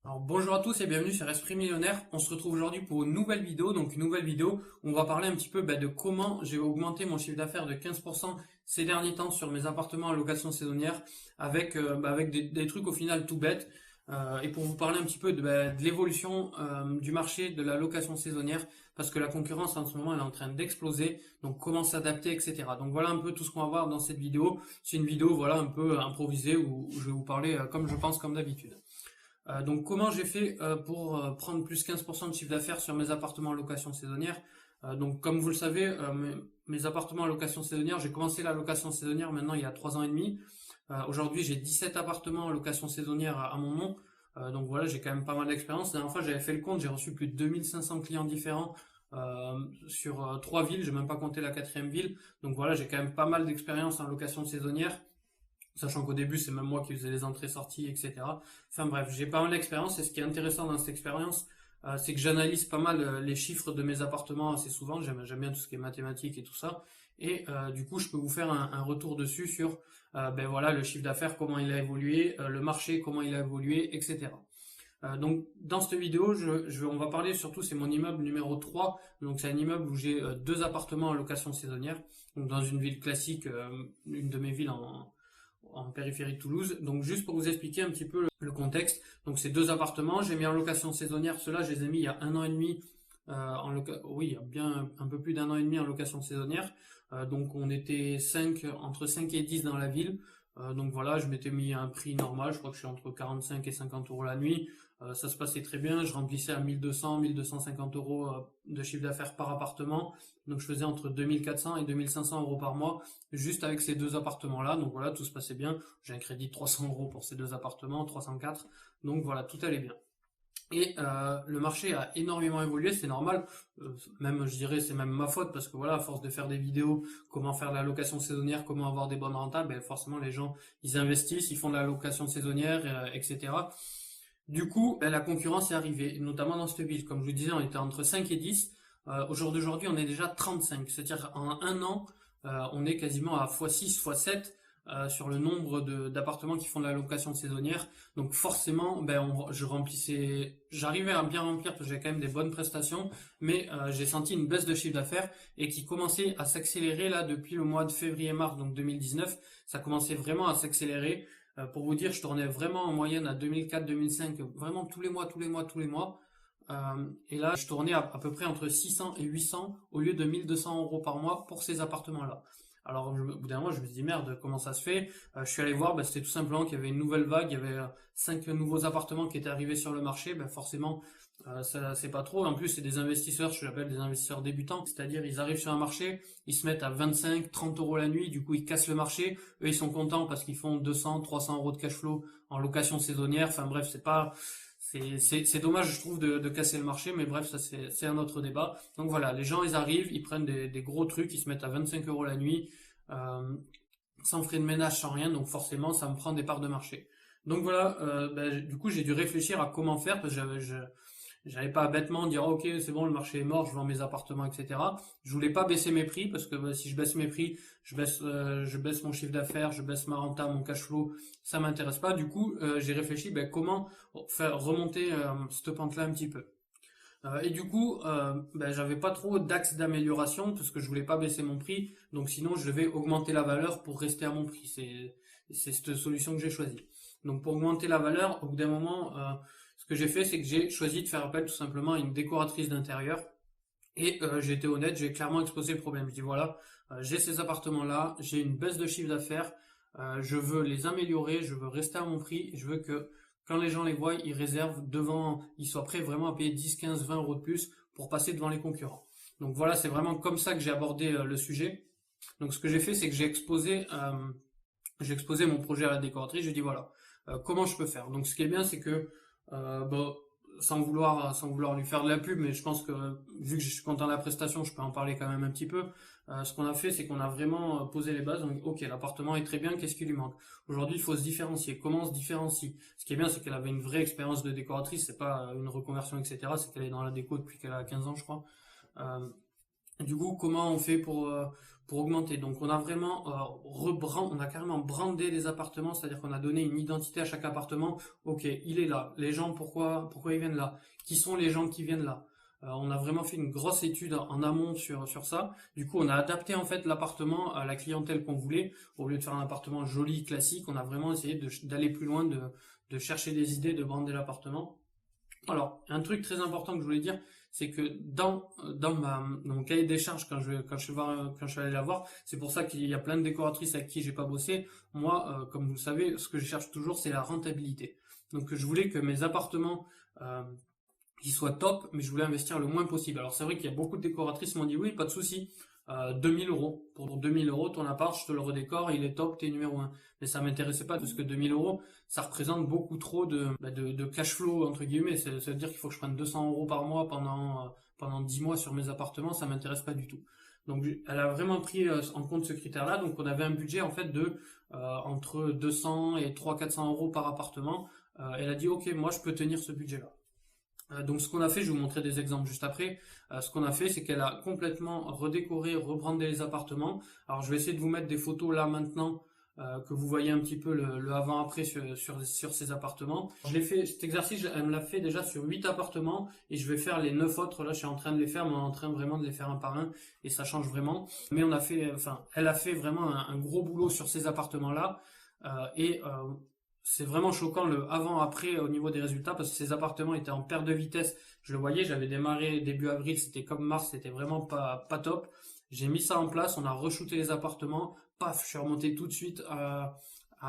Alors bonjour à tous et bienvenue sur Esprit Millionnaire. On se retrouve aujourd'hui pour une nouvelle vidéo. Donc une nouvelle vidéo où on va parler un petit peu de comment j'ai augmenté mon chiffre d'affaires de 15% ces derniers temps sur mes appartements en location saisonnière avec des trucs au final tout bêtes. Et pour vous parler un petit peu de l'évolution du marché de la location saisonnière parce que la concurrence en ce moment elle est en train d'exploser. Donc comment s'adapter, etc. Donc voilà un peu tout ce qu'on va voir dans cette vidéo. C'est une vidéo voilà un peu improvisée où je vais vous parler comme je pense comme d'habitude. Donc comment j'ai fait pour prendre plus 15% de chiffre d'affaires sur mes appartements en location saisonnière. Donc comme vous le savez, mes appartements en location saisonnière, j'ai commencé la location saisonnière maintenant il y a 3 ans et demi. Aujourd'hui j'ai 17 appartements en location saisonnière à mon nom. Donc voilà, j'ai quand même pas mal d'expérience. La dernière fois j'avais fait le compte, j'ai reçu plus de 2500 clients différents sur 3 villes, j'ai même pas compté la quatrième ville. Donc voilà, j'ai quand même pas mal d'expérience en location saisonnière. Sachant qu'au début, c'est même moi qui faisais les entrées-sorties, etc. Enfin bref, j'ai pas mal d'expérience et ce qui est intéressant dans cette expérience, c'est que j'analyse pas mal les chiffres de mes appartements assez souvent. J'aime bien tout ce qui est mathématiques et tout ça. Et du coup, je peux vous faire un retour dessus sur voilà, le chiffre d'affaires, comment il a évolué, le marché, comment il a évolué, etc. Donc dans cette vidéo, on va parler surtout, c'est mon immeuble numéro 3. Donc c'est un immeuble où j'ai deux appartements en location saisonnière. Donc dans une ville classique, une de mes villes en périphérie de Toulouse. Donc juste pour vous expliquer un petit peu le contexte. Donc ces deux appartements, j'ai mis en location saisonnière. Ceux-là, je les ai mis il y a un an et demi. Oui, il y a bien un peu plus d'un an et demi en location saisonnière. Donc on était entre 5 et 10 dans la ville. Donc voilà, je m'étais mis à un prix normal. Je crois que je suis entre 45 et 50 euros la nuit. Ça se passait très bien. Je remplissais à 1200, 1250 euros de chiffre d'affaires par appartement. Donc je faisais entre 2400 et 2500 euros par mois juste avec ces deux appartements-là. Donc voilà, tout se passait bien. J'ai un crédit de 300 euros pour ces deux appartements, 304. Donc voilà, tout allait bien. Et le marché a énormément évolué, c'est normal. Même, je dirais, c'est même ma faute parce que voilà, à force de faire des vidéos, comment faire de la location saisonnière, comment avoir des bonnes rentables, ben forcément les gens, ils investissent, ils font de la location saisonnière, etc. Du coup, ben, la concurrence est arrivée, notamment dans cette ville. Comme je vous disais, on était entre 5 et 10. Au jour d'aujourd'hui, on est déjà 35. C'est-à-dire en un an, on est quasiment à x6, x7 sur le nombre d'appartements qui font de la location saisonnière. Donc forcément, je remplissais, j'arrivais à bien remplir parce que j'ai quand même des bonnes prestations, mais j'ai senti une baisse de chiffre d'affaires et qui commençait à s'accélérer là depuis le mois de février-mars, donc 2019. Ça commençait vraiment à s'accélérer. Pour vous dire, je tournais vraiment en moyenne à 2004-2005, vraiment tous les mois, tous les mois, tous les mois. Et là, je tournais à peu près entre 600 et 800 au lieu de 1200 euros par mois pour ces appartements-là. Alors, au bout d'un moment, je me suis dit, merde, comment ça se fait? Je suis allé voir, c'était tout simplement qu'il y avait une nouvelle vague, il y avait 5 nouveaux appartements qui étaient arrivés sur le marché. Forcément, ça c'est pas trop. En plus, c'est des investisseurs, je l'appelle des investisseurs débutants, c'est-à-dire ils arrivent sur un marché, ils se mettent à 25, 30 euros la nuit, du coup ils cassent le marché. Eux, ils sont contents parce qu'ils font 200, 300 euros de cash flow en location saisonnière. Enfin bref, c'est dommage, je trouve, de casser le marché, mais bref, ça c'est un autre débat. Donc voilà, les gens, ils arrivent, ils prennent des gros trucs, ils se mettent à 25 euros la nuit, euh, sans frais de ménage, sans rien, donc forcément, ça me prend des parts de marché. Donc voilà, du coup, j'ai dû réfléchir à comment faire, parce que j'avais pas bêtement dire ok c'est bon le marché est mort, je vends mes appartements, etc. Je voulais pas baisser mes prix parce que si je baisse mes prix, je baisse mon chiffre d'affaires, je baisse ma renta, mon cash flow, ça m'intéresse pas. Du coup j'ai réfléchi comment faire remonter cette pente là un petit peu. Et du coup, j'avais pas trop d'axe d'amélioration parce que je voulais pas baisser mon prix. Donc sinon, je devais augmenter la valeur pour rester à mon prix. C'est cette solution que j'ai choisie. Donc pour augmenter la valeur, au bout d'un moment, ce que j'ai fait, c'est que j'ai choisi de faire appel tout simplement à une décoratrice d'intérieur. Et j'ai été honnête, j'ai clairement exposé le problème. Je dis voilà, j'ai ces appartements-là, j'ai une baisse de chiffre d'affaires, je veux les améliorer, je veux rester à mon prix, je veux que quand les gens les voient, ils réservent devant, ils soient prêts vraiment à payer 10, 15, 20 euros de plus pour passer devant les concurrents. Donc voilà, c'est vraiment comme ça que j'ai abordé le sujet. Donc ce que j'ai fait, c'est que j'ai exposé mon projet à la décoratrice, je dis voilà, comment je peux faire. Donc ce qui est bien, c'est que sans vouloir lui faire de la pub, mais je pense que vu que je suis content de la prestation, je peux en parler quand même un petit peu. Ce qu'on a fait, c'est qu'on a vraiment posé les bases. Donc, ok, l'appartement est très bien, qu'est-ce qui lui manque? Aujourd'hui, il faut se différencier. Comment on se différencie? Ce qui est bien, c'est qu'elle avait une vraie expérience de décoratrice, c'est pas une reconversion, etc. C'est qu'elle est dans la déco depuis qu'elle a 15 ans, je crois. Euh, Du coup, comment on fait pour augmenter? Donc, on a vraiment on a carrément brandé les appartements, c'est-à-dire qu'on a donné une identité à chaque appartement. Ok, il est là. Les gens, pourquoi ils viennent là? Qui sont les gens qui viennent là? On a vraiment fait une grosse étude en amont sur ça. Du coup, on a adapté en fait l'appartement à la clientèle qu'on voulait. Au lieu de faire un appartement joli, classique, on a vraiment essayé d'aller plus loin, de chercher des idées, de brander l'appartement. Alors, un truc très important que je voulais dire, c'est que dans mon cahier des charges, quand je suis allé la voir, c'est pour ça qu'il y a plein de décoratrices avec qui j'ai pas bossé. Moi, comme vous le savez, ce que je cherche toujours, c'est la rentabilité. Donc, je voulais que mes appartements, euh, qu'ils soient top, mais je voulais investir le moins possible. Alors, c'est vrai qu'il y a beaucoup de décoratrices qui m'ont dit oui, pas de souci. 2000 euros. Pour 2000 euros, ton appart, je te le redécore, il est top, t'es numéro un. Mais ça m'intéressait pas parce que 2000 euros, ça représente beaucoup trop de cash flow, entre guillemets. Ça veut dire qu'il faut que je prenne 200 euros par mois pendant 10 mois sur mes appartements, ça m'intéresse pas du tout. Donc, elle a vraiment pris en compte ce critère-là. Donc, on avait un budget, en fait, entre 200 et 300-400 euros par appartement. Elle a dit, ok, moi, je peux tenir ce budget-là. Donc ce qu'on a fait, je vais vous montrer des exemples juste après. Ce qu'on a fait, c'est qu'elle a complètement redécoré, rebrandé les appartements. Alors je vais essayer de vous mettre des photos là maintenant, que vous voyez un petit peu le avant-après sur ces appartements. Je l'ai fait, cet exercice, elle me l'a fait déjà sur 8 appartements et je vais faire les 9 autres. Là, je suis en train de les faire, mais on est en train vraiment de les faire un par un et ça change vraiment. Mais elle a fait vraiment un gros boulot sur ces appartements-là. Et c'est vraiment choquant le avant-après au niveau des résultats parce que ces appartements étaient en perte de vitesse. Je le voyais, j'avais démarré début avril, c'était comme mars, c'était vraiment pas top. J'ai mis ça en place, on a re-shooté les appartements, paf, je suis remonté tout de suite à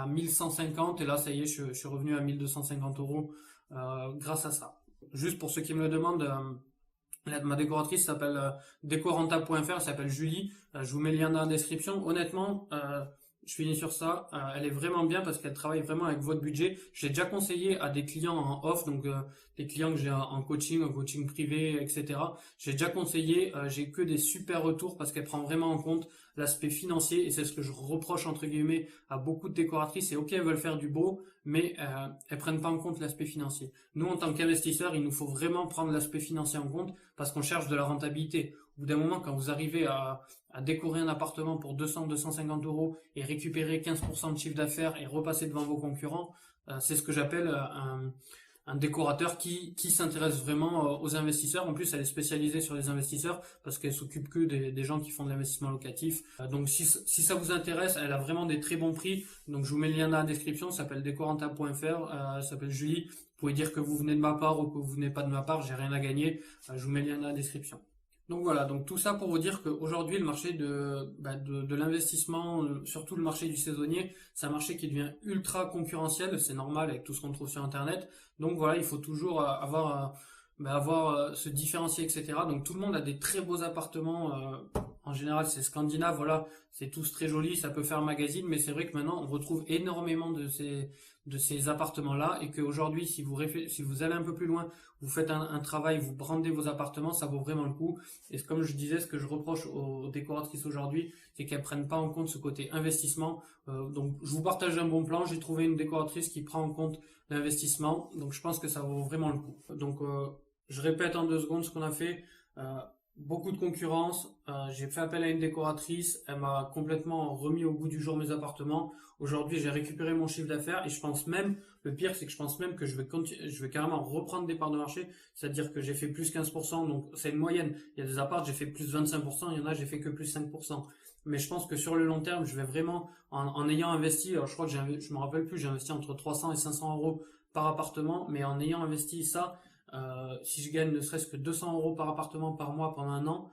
1150 et là ça y est, je suis revenu à 1250 euros grâce à ça. Juste pour ceux qui me le demandent, ma décoratrice s'appelle décoranta.fr, elle s'appelle Julie. Je vous mets le lien dans la description. Honnêtement, je finis sur ça. Elle est vraiment bien parce qu'elle travaille vraiment avec votre budget. Je l'ai déjà conseillé à des clients en off, donc des clients que j'ai en coaching privé, etc. J'ai déjà conseillé, j'ai que des super retours parce qu'elle prend vraiment en compte l'aspect financier et c'est ce que je reproche entre guillemets à beaucoup de décoratrices. C'est ok, elles veulent faire du beau, mais elles prennent pas en compte l'aspect financier. Nous, en tant qu'investisseurs, il nous faut vraiment prendre l'aspect financier en compte parce qu'on cherche de la rentabilité. Au bout d'un moment, quand vous arrivez à décorer un appartement pour 200-250 euros et récupérer 15% de chiffre d'affaires et repasser devant vos concurrents, c'est ce que j'appelle un décorateur qui s'intéresse vraiment aux investisseurs. En plus, elle est spécialisée sur les investisseurs parce qu'elle s'occupe que des gens qui font de l'investissement locatif. Donc, si ça vous intéresse, elle a vraiment des très bons prix. Donc, je vous mets le lien dans la description. Ça s'appelle decoranta.fr. Elle s'appelle Julie. Vous pouvez dire que vous venez de ma part ou que vous venez pas de ma part. J'ai rien à gagner. Je vous mets le lien dans la description. Donc voilà, donc tout ça pour vous dire qu'aujourd'hui le marché de l'investissement, surtout le marché du saisonnier, c'est un marché qui devient ultra concurrentiel, c'est normal avec tout ce qu'on trouve sur internet. Donc voilà, il faut toujours avoir se différencier, etc. Donc tout le monde a des très beaux appartements, en général c'est scandinave, voilà, c'est tous très joli, ça peut faire magazine, mais c'est vrai que maintenant on retrouve énormément de ces appartements-là et qu'aujourd'hui si vous allez un peu plus loin, vous faites un travail, vous brandez vos appartements, ça vaut vraiment le coup. Et comme je disais, ce que je reproche aux décoratrices aujourd'hui, c'est qu'elles prennent pas en compte ce côté investissement. Donc je vous partage un bon plan, j'ai trouvé une décoratrice qui prend en compte l'investissement, donc je pense que ça vaut vraiment le coup. Donc je répète en 2 secondes ce qu'on a fait. Beaucoup de concurrence, j'ai fait appel à une décoratrice, elle m'a complètement remis au goût du jour mes appartements. Aujourd'hui, j'ai récupéré mon chiffre d'affaires et je pense même, le pire c'est que je pense même que je vais carrément reprendre des parts de marché, c'est-à-dire que j'ai fait plus 15%, donc c'est une moyenne. Il y a des apparts, j'ai fait plus 25%, il y en a, j'ai fait que plus 5%. Mais je pense que sur le long terme, je vais vraiment, en ayant investi, alors je crois que je me rappelle plus, j'ai investi entre 300 et 500 euros par appartement, mais en ayant investi ça, si je gagne ne serait-ce que 200 euros par appartement par mois pendant un an,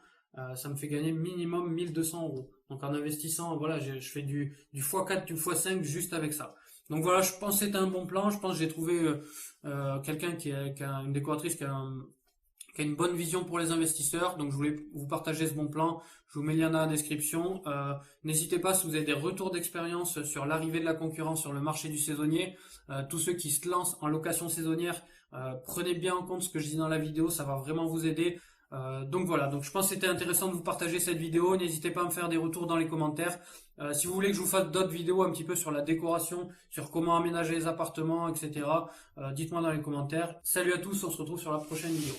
ça me fait gagner minimum 1200 euros. Donc en investissant, voilà, je fais du x4, du x5 juste avec ça. Donc voilà, je pense que c'était un bon plan. Je pense que j'ai trouvé quelqu'un qui a une décoratrice qui a une bonne vision pour les investisseurs. Donc je voulais vous partager ce bon plan. Je vous mets le lien dans la description. N'hésitez pas si vous avez des retours d'expérience sur l'arrivée de la concurrence sur le marché du saisonnier. Tous ceux qui se lancent en location saisonnière, prenez bien en compte ce que je dis dans la vidéo, ça va vraiment vous aider. Donc voilà, donc je pense que c'était intéressant de vous partager cette vidéo. N'hésitez pas à me faire des retours dans les commentaires. Si vous voulez que je vous fasse d'autres vidéos un petit peu sur la décoration, sur comment aménager les appartements, etc., dites-moi dans les commentaires. Salut à tous, on se retrouve sur la prochaine vidéo.